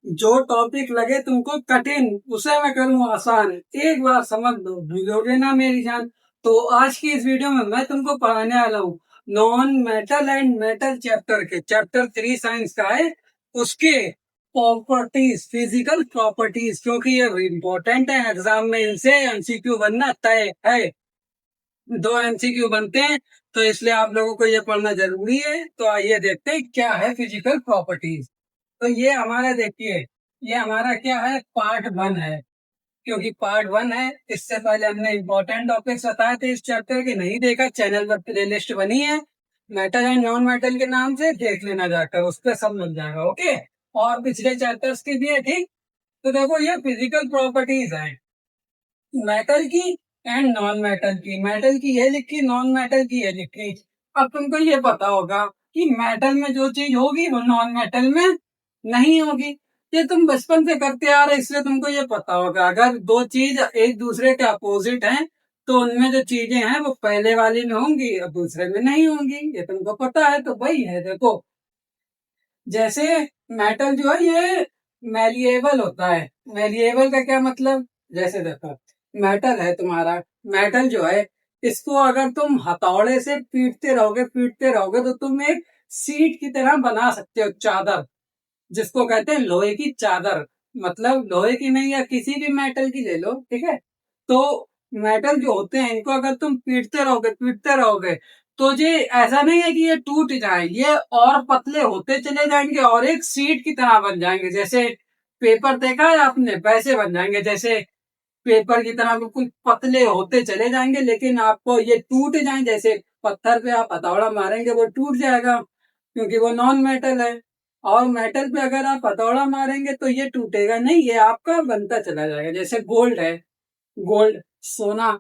जो टॉपिक लगे तुमको कठिन उसे मैं करूँ आसान, एक बार समझ लो, भूलोगे ना मेरी जान। तो आज की इस वीडियो में मैं तुमको पढ़ाने वाला हूँ non metal and metal chapter के चैप्टर 3 साइंस का है, उसके प्रॉपर्टीज, फिजिकल प्रॉपर्टीज, क्योंकि ये इम्पोर्टेंट है, एग्जाम में इनसे एमसीक्यू बनना तय है। 2 एमसीक्यू बनते हैं, तो इसलिए आप लोगों को ये पढ़ना जरूरी है। तो आइए देखते हैं क्या है फिजिकल प्रॉपर्टीज। तो ये हमारा देखिए, ये हमारा क्या है, पार्ट 1 है। क्योंकि पार्ट 1 है, इससे पहले हमने इम्पोर्टेंट टॉपिक्स बताए थे इस चैप्टर के, नहीं देखा चैनल पर प्लेलिस्ट बनी है मेटल एंड नॉन मेटल के नाम से, देख लेना जाकर, उस पर सब मिल जाएगा। ओके, और पिछले चैप्टर्स की भी है, ठीक। तो देखो ये फिजिकल प्रॉपर्टीज है मेटल की एंड नॉन मेटल की। मेटल की ये लिखी, नॉन मेटल की ये लिखी। अब तुमको ये पता होगा कि मेटल में जो चीज होगी वो नॉन मेटल में नहीं होगी। ये तुम बचपन से करते आ रहे, इसलिए तुमको ये पता होगा। अगर दो चीज एक दूसरे के अपोजिट हैं, तो उनमें जो चीजें हैं वो पहले वाली में होंगी और दूसरे में नहीं होंगी, ये तुमको पता है। तो वही है, देखो, जैसे मेटल जो है ये मेलिएबल होता है। मेलिएबल का क्या मतलब, जैसे देखो, मेटल है तुम्हारा, मेटल जो है, इसको अगर तुम हथौड़े से पीटते रहोगे तो तुम एक सीट की तरह बना सकते हो, चादर, जिसको कहते हैं लोहे की चादर। मतलब लोहे की नहीं, या किसी भी मेटल की ले लो, ठीक है। तो मेटल जो होते हैं इनको अगर तुम पीटते रहोगे तो ये ऐसा नहीं है कि ये टूट जाए, ये और पतले होते चले जाएंगे और एक सीट की तरह बन जाएंगे। जैसे पेपर देखा है आपने, वैसे बन जाएंगे, जैसे पेपर की तरह बिल्कुल पतले होते चले जाएंगे, लेकिन आपको ये टूट जाए, जैसे पत्थर पे आप हथौड़ा मारेंगे वो टूट जाएगा, क्योंकि वो नॉन मेटल है। और मेटल पे अगर आप हथौड़ा मारेंगे तो ये टूटेगा नहीं, ये आपका बनता चला जाएगा। जैसे गोल्ड है, गोल्ड, सोना,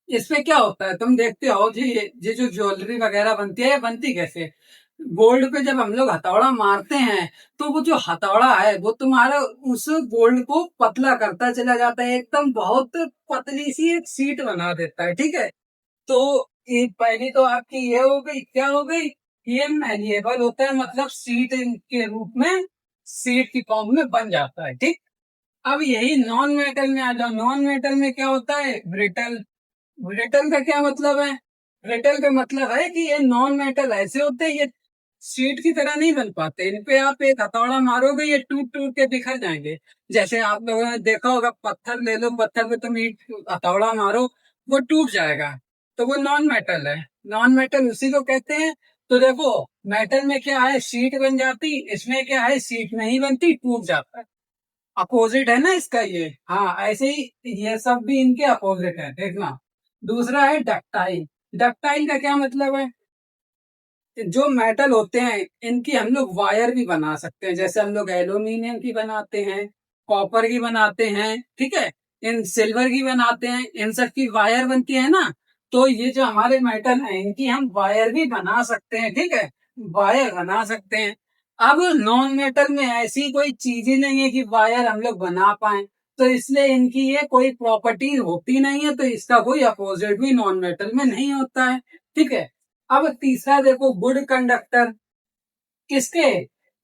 इसमें क्या होता है तुम देखते हो जी, ये जो ज्वेलरी वगैरह बनती है, ये बनती कैसे? गोल्ड पे जब हम लोग हथौड़ा मारते हैं, तो वो जो हथौड़ा है वो तुम्हारा उस गोल्ड को पतला करता चला जाता है, एकदम बहुत पतली सी एक सीट बना देता है, ठीक है। तो ये पहली तो आपकी ये हो गई, क्या हो गई, ये मैलिएबल होता है, मतलब सीट के रूप में, सीट की फॉर्म में बन जाता है, ठीक। अब यही नॉन मेटल में आ जाओ। नॉन मेटल में क्या होता है, ब्रिटल। ब्रिटल का क्या मतलब है, ब्रिटल का मतलब है कि ये नॉन मेटल ऐसे होते हैं, ये शीट की तरह नहीं बन पाते, इन पे आप एक हथौड़ा मारोगे ये टूट टूट के बिखर जाएंगे। जैसे आप लोगों ने देखा होगा, पत्थर ले लो, पत्थर पे तुम ईंट हथौड़ा मारो वो टूट जाएगा, तो वो नॉन मेटल है। नॉन मेटल उसी को कहते हैं। तो देखो, मेटल में क्या है, शीट बन जाती, इसमें क्या है, शीट नहीं बनती, टूट जाता है। अपोजिट है ना इसका ये, हाँ ऐसे ही ये सब भी इनके अपोजिट है, देखना। दूसरा है डक्टाइल। डक्टाइल का क्या मतलब है, जो मेटल होते हैं इनकी हम लोग वायर भी बना सकते हैं, जैसे हम लोग एल्यूमिनियम की बनाते हैं, कॉपर की बनाते हैं, ठीक है, इन सिल्वर की बनाते हैं, इन सब की वायर बनती है ना। तो ये जो हमारे मेटल हैं इनकी हम वायर भी बना सकते हैं, ठीक है, वायर बना सकते हैं। अब नॉन मेटल में ऐसी कोई चीज ही नहीं है कि वायर हम लोग बना पाए, तो इसलिए इनकी ये कोई प्रॉपर्टी होती नहीं है, तो इसका कोई अपोजिट भी नॉन मेटल में नहीं होता है, ठीक है। अब तीसरा देखो, गुड कंडक्टर, किसके,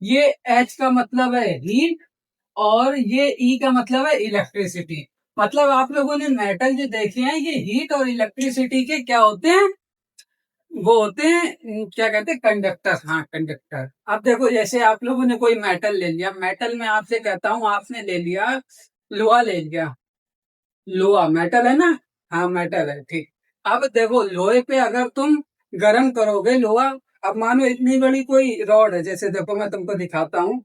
ये एच का मतलब है हीट, और ये ई का मतलब है इलेक्ट्रिसिटी। मतलब आप लोगों ने मेटल जो देखे हैं ये हीट और इलेक्ट्रिसिटी के क्या होते हैं, वो होते हैं, क्या कहते हैं, कंडक्टर। हाँ, कंडक्टर। अब देखो, जैसे आप लोगों ने कोई मेटल ले लिया, मेटल में आपसे कहता हूँ, आपने ले लिया, लोहा ले लिया, लोहा मेटल है ना, हाँ मेटल है, ठीक। अब देखो, लोहे पे अगर तुम गर्म करोगे लोहा, अब मानो इतनी बड़ी कोई रॉड है, जैसे देखो मैं तुमको दिखाता हूँ,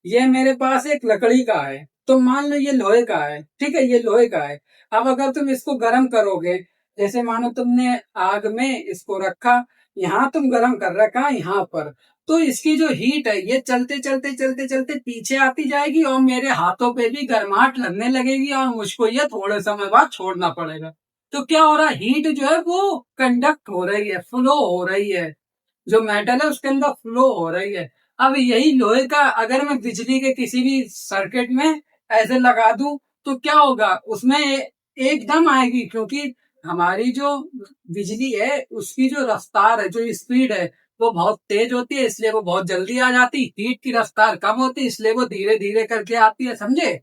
ये मेरे पास एक लकड़ी का है, तो मान लो ये लोहे का है, ठीक है, ये लोहे का है। अब अगर तुम इसको गर्म करोगे, जैसे मानो तुमने आग में इसको रखा, यहाँ तुम गर्म कर रखा यहाँ पर, तो इसकी जो हीट है ये चलते चलते चलते चलते पीछे आती जाएगी, और मेरे हाथों पे भी गर्माहट लगने लगेगी, और मुझको ये थोड़े समय बाद छोड़ना पड़ेगा। तो क्या हो रहा है, हीट जो है वो कंडक्ट हो रही है, फ्लो हो रही है, जो मेटल है उसके अंदर फ्लो हो रही है। अब यही लोहे का अगर मैं बिजली के किसी भी सर्किट में ऐसे लगा दूं, तो क्या होगा, उसमें एकदम आएगी, क्योंकि हमारी जो बिजली है उसकी जो रफ्तार है, जो स्पीड है, वो बहुत तेज होती है इसलिए वो बहुत जल्दी आ जाती, हीट की रफ्तार कम होती है इसलिए वो धीरे धीरे करके आती है, समझे।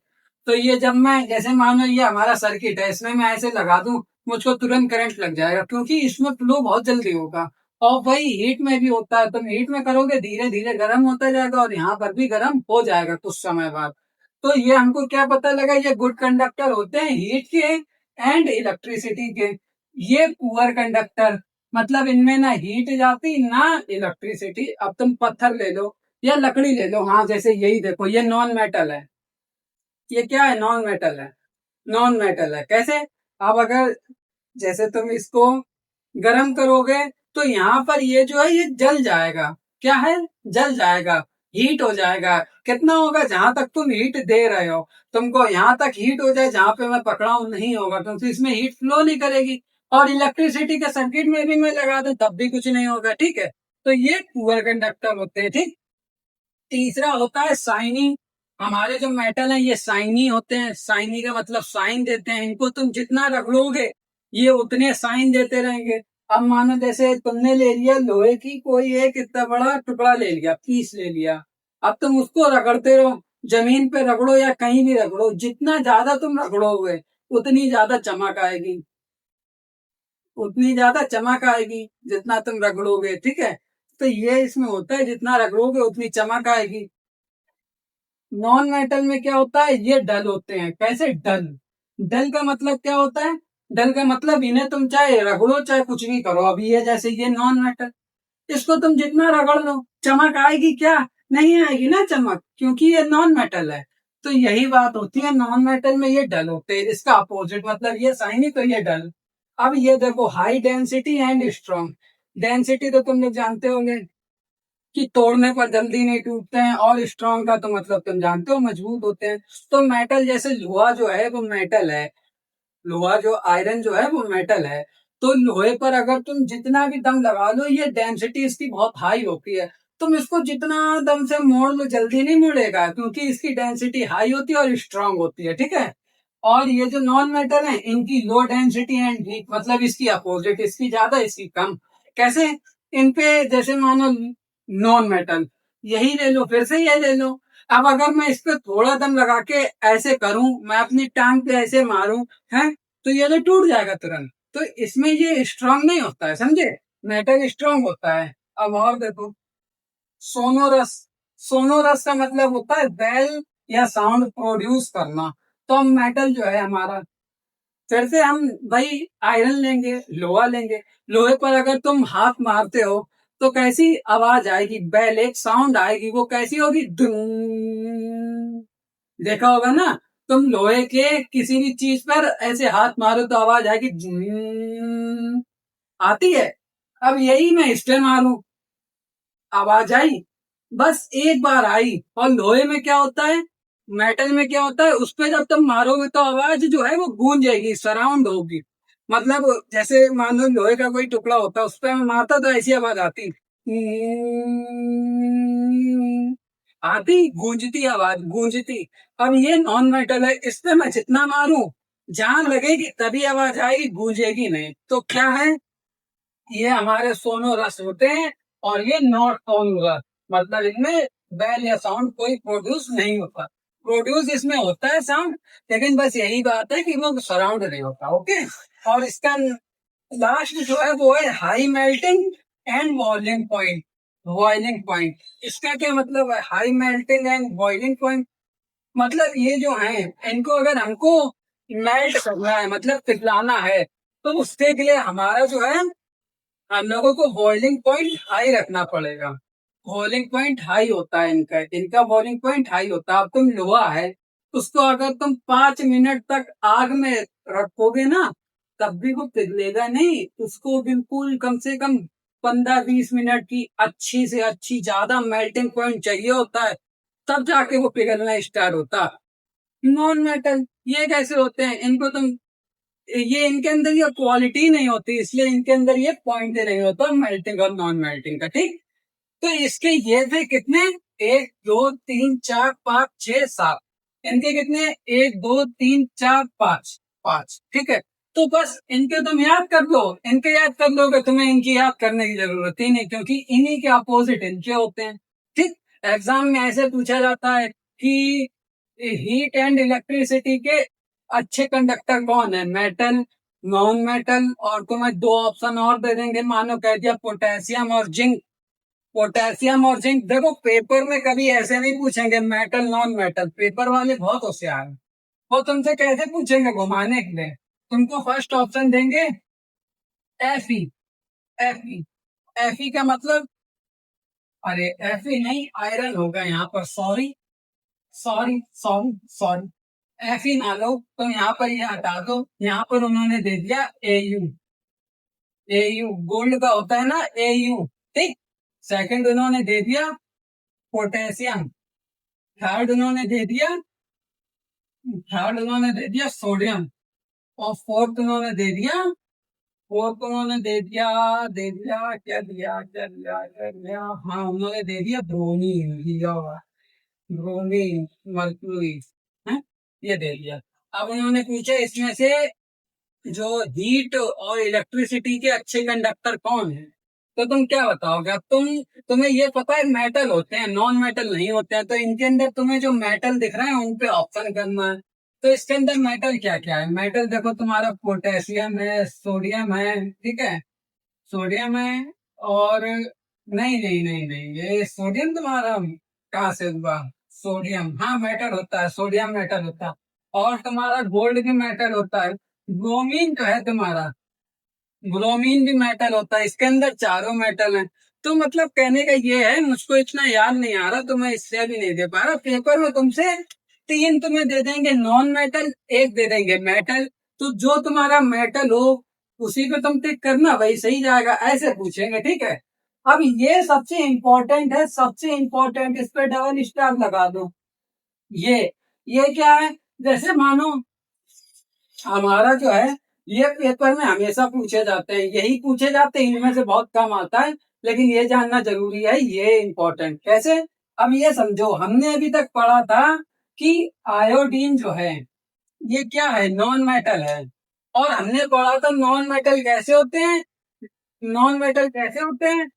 तो ये जब मैं जैसे मानो ये हमारा सर्किट है, इसमें मैं ऐसे लगा दूं, मुझको तुरंत करंट लग जाएगा क्योंकि इसमें फ्लो बहुत जल्दी होगा। और वही हीट में भी होता है, तुम हीट में करोगे धीरे धीरे गर्म होता जाएगा और यहाँ पर भी गर्म हो जाएगा कुछ समय बाद। तो ये हमको क्या पता लगा, ये गुड कंडक्टर होते हैं हीट के एंड इलेक्ट्रिसिटी के। ये पुअर कंडक्टर, मतलब इनमें ना हीट जाती ना इलेक्ट्रिसिटी। अब तुम पत्थर ले लो या लकड़ी ले लो, हाँ जैसे यही देखो ये नॉन मेटल है, ये क्या है, नॉन मेटल है। नॉन मेटल है कैसे, अब अगर जैसे तुम इसको गर्म करोगे तो यहाँ पर ये जो है ये जल जाएगा, क्या है, जल जाएगा, हीट हो जाएगा। कितना होगा, जहां तक तुम हीट दे रहे हो तुमको यहाँ तक हीट हो जाए, जहां पे मैं पकड़ा हूं नहीं होगा क्योंकि इसमें हीट फ्लो नहीं करेगी। और इलेक्ट्रिसिटी के सर्किट में भी मैं लगा दूं तब भी कुछ नहीं होगा, ठीक है। तो ये पुअर कंडक्टर होते हैं, ठीक। तीसरा होता है साइनी। हमारे जो मेटल है ये साइनी होते हैं, साइनी का मतलब साइन देते हैं, इनको तुम जितना रगड़ोगे ये उतने साइन देते रहेंगे। अब मानो जैसे तुमने ले लिया लोहे की कोई एक इतना बड़ा टुकड़ा ले लिया, पीस ले लिया, अब तुम उसको रगड़ते रहो, जमीन पे रगड़ो या कहीं भी रगड़ो, जितना ज्यादा तुम रगड़ोगे उतनी ज्यादा चमक आएगी, उतनी ज्यादा चमक आएगी जितना तुम रगड़ोगे, ठीक है। तो ये इसमें होता है, जितना रगड़ोगे उतनी चमक आएगी। नॉन मेटल में क्या होता है, ये डल होते हैं, कैसे, डल। डल का मतलब क्या होता है, डल का मतलब इन्हें तुम चाहे रगड़ो चाहे कुछ भी करो, अभी ये जैसे ये नॉन मेटल, इसको तुम जितना रगड़ लो चमक आएगी क्या, नहीं आएगी ना चमक, क्योंकि ये नॉन मेटल है। तो यही बात होती है, नॉन मेटल में ये डल होते हैं, इसका अपोजिट मतलब ये साइनी तो ये डल। अब ये देखो high density and strong. Density तो तुम लोग जानते होंगे कि तोड़ने पर जल्दी नहीं टूटते हैं, और स्ट्रॉन्ग का तो मतलब तुम जानते हो मजबूत होते हैं। तो मेटल जैसे लोहा जो है वो मेटल है, लोहा जो आयरन जो है वो मेटल है। तो लोहे पर अगर तुम जितना भी दम लगा लो ये डेंसिटी इसकी बहुत हाई होती है, तुम इसको जितना दम से मोड़ लो जल्दी नहीं मुड़ेगा क्योंकि इसकी डेंसिटी हाई होती है और स्ट्रांग होती है, ठीक है। और ये जो नॉन मेटल है इनकी लो डेंसिटी एंड वीक, मतलब इसकी अपोजिट, इसकी ज्यादा इसकी कम। कैसे, इन पे जैसे मानो नॉन मेटल, यही ले लो फिर से ये ले लो। अब अगर मैं इस पे थोड़ा दम लगा के ऐसे करूं, मैं अपनी टांग पे ऐसे मारूं, है, तो ये तो टूट जाएगा तुरंत। तो इसमें ये स्ट्रांग नहीं होता है, समझे, मेटल स्ट्रांग होता है। अब और देखो, सोनोरस। सोनोरस का मतलब होता है बेल या साउंड प्रोड्यूस करना। तो हम मेटल जो है हमारा, फिर से हम भाई आयरन लेंगे, लोहा लेंगे, लोहे पर अगर तुम हाथ मारते हो तो कैसी आवाज आएगी, बेल एक साउंड आएगी, वो कैसी होगी, दुम। देखा होगा ना, तुम लोहे के किसी भी चीज पर ऐसे हाथ मारो तो आवाज आएगी, दुम, आती है। अब यही मैं इस पे मारूं, आवाज आई, बस एक बार आई। और लोहे में क्या होता है, मेटल में क्या होता है, उस पे जब तुम मारोगे तो आवाज जो है वो गूंजेगी, सराउंड होगी। मतलब जैसे मान लो लोहे का कोई टुकड़ा होता है उस पे मैं मारता तो ऐसी आवाज आती, आती, गूंजती, आवाज गूंजती। अब ये नॉन मेटल है, इस पे मैं जितना मारूं जहां लगेगी तभी आवाज आएगी, गूंजेगी नहीं। तो क्या है, ये हमारे सोनोरस होते हैं। और ये नॉट सोनोरस, मतलब इनमें बेल या साउंड कोई प्रोड्यूस नहीं होता। प्रोड्यूस इसमें होता है साउंड, लेकिन बस यही बात है कि वो सराउंड नहीं होता, ओके। और इसका लास्ट जो है वो है high melting and boiling point. Boiling point, इसका क्या मतलब है, high melting and boiling point, मतलब ये जो है इनको अगर हमको मेल्ट करना है मतलब पिघलाना है तो उसके लिए हमारा जो है हम लोगों को बॉइलिंग पॉइंट हाई रखना पड़ेगा। बॉइलिंग पॉइंट हाई होता है इनका, इनका बॉइलिंग पॉइंट हाई होता है। अब तुम लोहा है, उसको अगर तुम 5 मिनट तक आग में रखोगे ना तब भी वो पिघलेगा नहीं, उसको बिल्कुल कम से कम 15-20 मिनट की अच्छी से अच्छी ज्यादा मेल्टिंग पॉइंट चाहिए होता है, तब जाके वो पिघलना स्टार्ट होता है। नॉन मेटल ये कैसे होते हैं, इनको तुम, ये इनके अंदर ये क्वालिटी नहीं होती इसलिए इनके अंदर ये पॉइंट नहीं होता मेल्टिंग और नॉन मेल्टिंग का, ठीक। तो इसके ये थे कितने, 1 2 3 4 5 6 7, इनके कितने, 1 2 3 4 5, 5, ठीक है। तो बस इनके तुम याद कर लो, इनके याद कर लोगे, तुम्हें इनकी याद करने की जरूरत ही नहीं, क्योंकि इन्हीं के अपोजिट इनके होते हैं। ठीक, एग्जाम में ऐसे पूछा जाता है कि हीट एंड इलेक्ट्रिसिटी के अच्छे कंडक्टर कौन है, मेटल, नॉन मेटल, और तुम्हें दो ऑप्शन और दे देंगे, मानो कह दिया पोटेशियम और जिंक। पोटेशियम और जिंक, देखो पेपर में कभी ऐसे नहीं पूछेंगे मेटल नॉन मेटल, पेपर वाले बहुत होशियार हैं। वो तुमसे कैसे पूछेंगे, घुमाने के लिए। तुमको फर्स्ट ऑप्शन देंगे एफई। एफई, एफई का मतलब, अरे एफई नहीं, आयरन होगा यहाँ पर, sorry sorry sorry sorry, FE ना लो तो यहाँ पर ये हटा दो। यहाँ पर उन्होंने दे दिया एयू। एयू गोल्ड का होता है ना, एयू। ठीक, सेकंड उन्होंने दे दिया पोटेशियम। थर्ड उन्होंने दे दिया, थर्ड उन्होंने दे दिया सोडियम। और फोर्थ उन्होंने दे दिया, फोर्थ उन्होंने दे दिया क्या दिया, क्या दिया, हाँ उन्होंने दे दिया ब्रोमीन, दिया हुआ ब्रोमीन, मर्क्यूरी है, ये दे दिया। अब उन्होंने पूछा इसमें से जो हीट और इलेक्ट्रिसिटी के अच्छे कंडक्टर कौन है, तो तुम क्या बताओगे। अब तुम्हें ये पता है मेटल होते हैं, नॉन मेटल नहीं होते हैं, तो इनके अंदर तुम्हें जो मेटल दिख रहा है उन पे ऑप्शन करना है। तो इसके अंदर मेटल क्या क्या है, मेटल देखो तुम्हारा पोटेशियम है, सोडियम है, ठीक है, सोडियम है, और नहीं नहीं नहीं नहीं, ये सोडियम तुम्हारा कहाँ से हुआ, सोडियम, हाँ मेटल होता है, सोडियम मेटल होता है। और तुम्हारा गोल्ड भी मेटल होता है। ब्रोमीन जो है तुम्हारा, ब्रोमीन भी मेटल होता है। इसके अंदर चारों मेटल हैं। तो मतलब कहने का ये है, मुझको इतना याद नहीं आ रहा तो मैं इससे भी नहीं दे पा रहा। पेपर में तुमसे तीन तुम्हें दे देंगे नॉन मेटल, एक दे देंगे मेटल, तो जो तुम्हारा मेटल हो उसी पे तुम टिक करना, वही सही जाएगा, ऐसे पूछेंगे। ठीक है, अब ये सबसे इंपॉर्टेंट है, सबसे इंपॉर्टेंट, इस पे डबल स्टार लगा दो। ये ये क्या है, जैसे मानो हमारा जो है, ये पेपर में हमेशा पूछे जाते हैं, यही पूछे जाते हैं, इनमें से बहुत कम आता है, लेकिन ये जानना जरूरी है, ये इम्पोर्टेंट कैसे। अब ये समझो, हमने अभी तक पढ़ा था कि आयोडीन जो है ये क्या है, नॉन मेटल है। और हमने पढ़ा था नॉन मेटल कैसे होते हैं, नॉन मेटल कैसे होते हैं,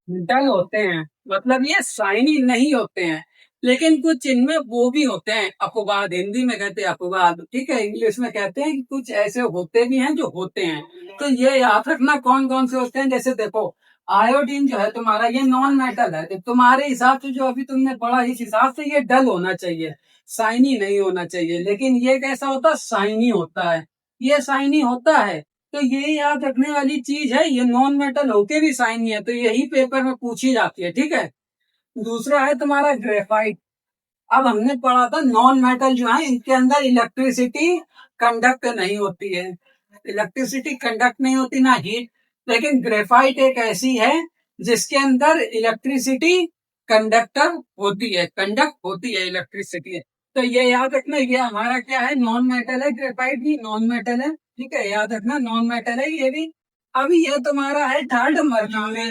डल होते हैं, मतलब ये शाइनी नहीं होते हैं। लेकिन कुछ इनमें वो भी होते हैं अपवाद, हिंदी में कहते हैं अपवाद, ठीक है, इंग्लिश में कहते हैं कि कुछ ऐसे होते भी हैं जो होते हैं। तो ये याद रखना कौन कौन से होते हैं। जैसे देखो, आयोडीन जो है तुम्हारा, ये नॉन मेटल है, तो तुम्हारे हिसाब से जो अभी तुमने पढ़ा, इस हिसाब से ये डल होना चाहिए, शाइनी नहीं होना चाहिए। लेकिन ये कैसा होता है, शाइनी होता है, ये शाइनी होता है। तो ये याद रखने वाली चीज है, ये नॉन मेटल होके भी शाइनी है, तो यही पेपर में पूछी जाती है। ठीक है, दूसरा है तुम्हारा ग्रेफाइट। अब हमने पढ़ा था नॉन मेटल जो है इनके अंदर इलेक्ट्रिसिटी कंडक्ट नहीं होती है, इलेक्ट्रिसिटी कंडक्ट नहीं होती ना हीट। लेकिन ग्रेफाइट एक ऐसी है जिसके अंदर इलेक्ट्रिसिटी कंडक्टर होती है, कंडक्ट होती है इलेक्ट्रिसिटी। तो ये याद रखना, ये हमारा क्या है, नॉन मेटल है, ग्रेफाइट भी नॉन मेटल है। ठीक है, याद रखना नॉन मेटल है ये भी। अभी ये तुम्हारा है थर्ड, मर्क्यूरी।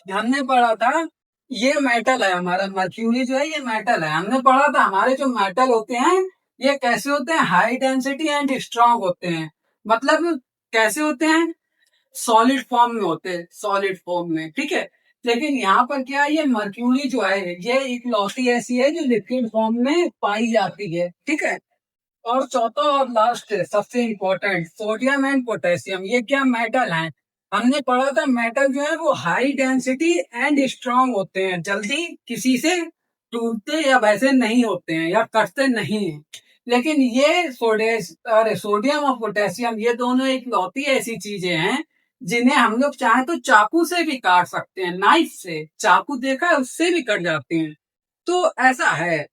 हमने पढ़ा था ये मेटल है, हमारा मर्क्यूरी जो है ये मेटल है। हमने पढ़ा था हमारे जो मेटल होते हैं ये कैसे होते हैं, हाई डेंसिटी एंड स्ट्रांग होते हैं। मतलब कैसे होते हैं, सॉलिड फॉर्म में होते हैं, सॉलिड फॉर्म में। ठीक है, लेकिन यहाँ पर क्या है, ये मर्क्यूरी जो है ये इकलौती ऐसी है जो लिक्विड फॉर्म में पाई जाती है। ठीक है, और चौथा और लास्ट है सबसे इंपॉर्टेंट, सोडियम एंड पोटेशियम। ये क्या मेटल हैं, हमने पढ़ा था मेटल जो है वो हाई डेंसिटी एंड स्ट्रांग होते हैं, जल्दी किसी से टूटते या वैसे नहीं होते हैं या कटते नहीं हैं। लेकिन ये सोडियम और पोटेशियम, ये दोनों एक लौती ऐसी चीजें हैं जिन्हें हम लोग चाहे तो चाकू से भी काट सकते हैं, नाइफ से, चाकू देखा है उससे भी कट जाते हैं। तो ऐसा है,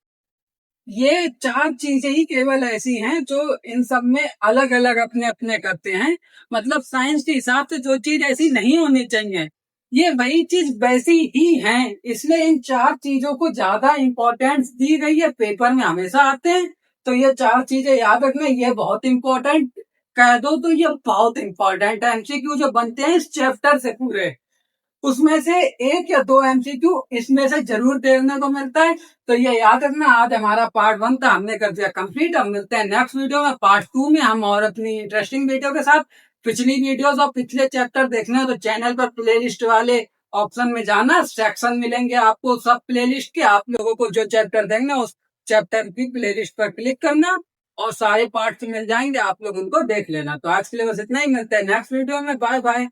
ये चार चीजें ही केवल ऐसी हैं जो इन सब में अलग अलग अपने अपने करते हैं। मतलब साइंस के हिसाब से जो चीज ऐसी नहीं होनी चाहिए, ये वही चीज वैसी ही है। इसलिए इन चार चीजों को ज्यादा इंपॉर्टेंस दी गई है, पेपर में हमेशा आते हैं। तो ये चार चीजें याद रखना, ये बहुत इंपॉर्टेंट कह दो तो ये बहुत इंपॉर्टेंट है, एमसीक्यू जो बनते हैं इस चैप्टर से पूरे। उसमें से एक या दो एमसीक्यू इसमें से जरूर देखने को मिलता है। तो ये याद रखना, आज हमारा पार्ट 1 था, हमने कर दिया कंप्लीट। हम मिलते हैं नेक्स्ट वीडियो में पार्ट 2 में, हम और अपनी इंटरेस्टिंग वीडियो के साथ। पिछली वीडियोस और पिछले चैप्टर देखना हो तो चैनल पर प्लेलिस्ट वाले ऑप्शन में जाना, सेक्शन मिलेंगे आपको सब प्लेलिस्ट के। आप लोगों को जो चैप्टर देखना उस चैप्टर की प्लेलिस्ट पर क्लिक करना और सारे पार्ट्स मिल जाएंगे, आप लोग उनको देख लेना। तो आज के लिए बस इतना ही, मिलते हैं नेक्स्ट वीडियो में। Bye bye.